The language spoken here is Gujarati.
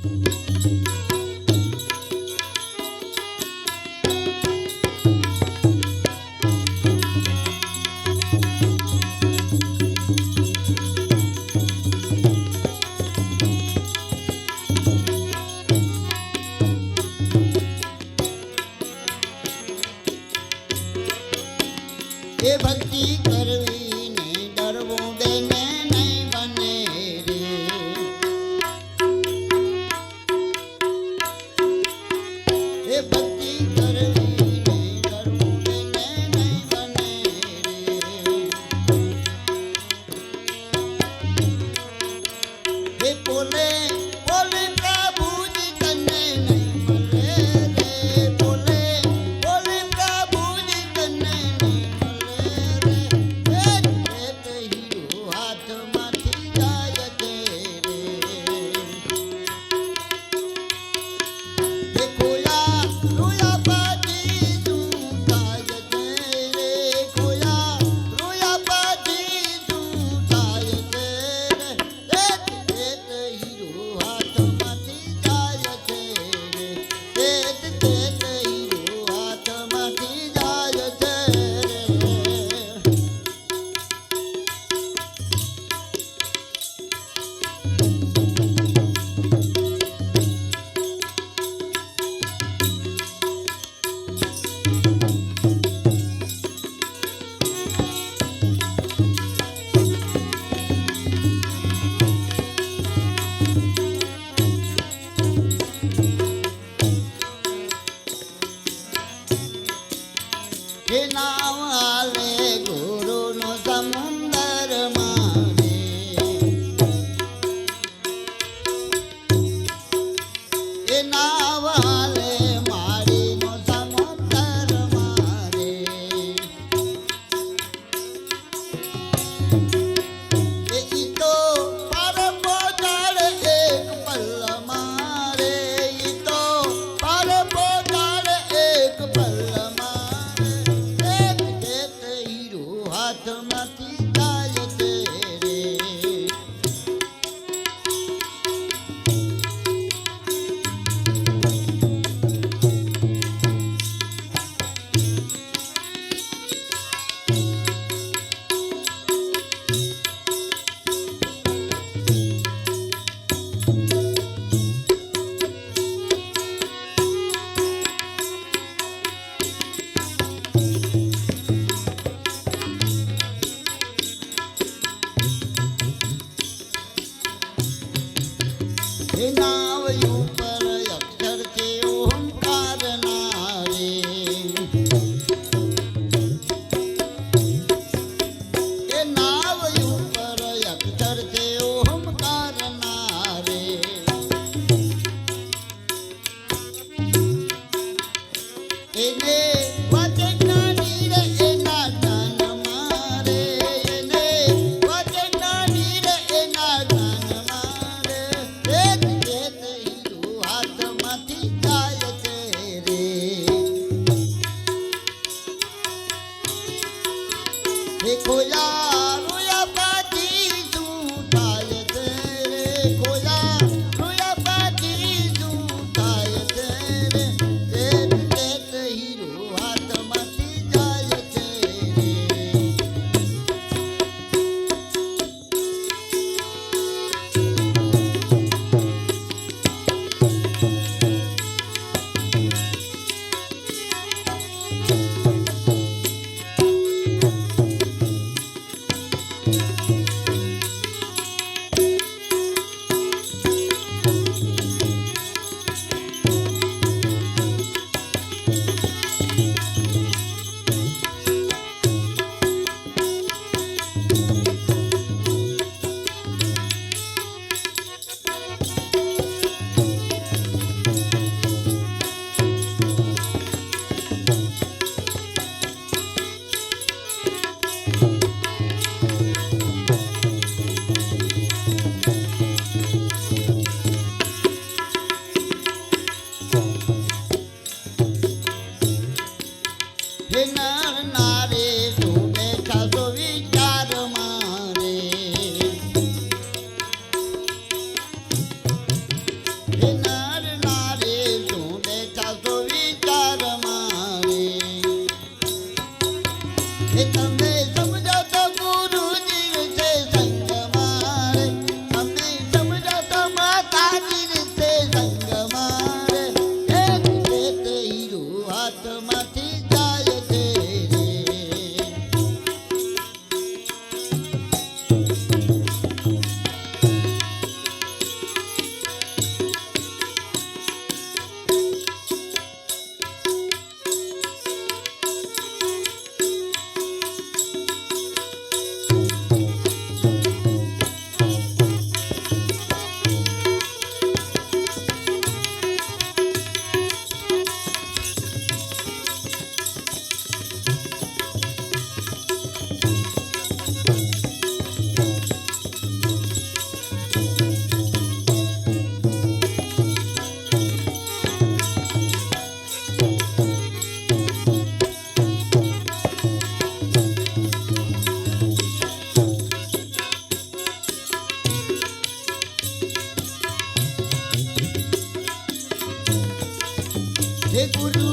એ ભક્તિ કરવી ને ડરવું બેને નહીં બને રે. એ ભક્તિ કરવી ને ડરવું બેને નહીં બને રે. એ બોલે બોલે પ્રભુજી તને નહીં મળે રે. બોલે બોલે પ્રભુજી તને નહીં હાથમાંથી જાય છે રે. ખોયા રોયા પાછી શું થાય છે રે. ખોયા રોયા પાછી શું થાય છે રે. હીરો હાથમાંથી જાય છે રે. હીરો હાથમાંથી જાય છે રે. એ નાવ હાલે ગુરુનો સમુંદર મારે. એ નાવ હાલે મારીનો સમુંદર મારે. એ ઈતો પાર પહોંચાડે એક પલ્લ મારે. ઈતો પાર પહોંચાડે એક પલ્લ હાથમાંથી જાય છે રે. એ નાવ ઉપર અક્ષર છે ઓમકાર ના રે. એ નાવ ઉપર અક્ષર છે ઓમકાર ના રે. એને વાચે જ્ઞાની રે એના જ્ઞાન મારે. એને વાચે જ્ઞાની રે એના જ્ઞાન મારે. હાથમાંથી જાય છે રે. ખોયા રોયા પાછી શું થાય છે રે. ખોયા રોયા પાછી શું થાય છે રે. હીરો હાથમાંથી જાય છે રે. હે નર નારી શું બેઠા છો વિચાર મારે હે તમે સમજો તો ગુરુજી છે સંગ મારે તમે સમજો તો માતાજી છે સંગ મારે એક તે હીરો હાથમાંથી જાય છે રે હે ગુરુ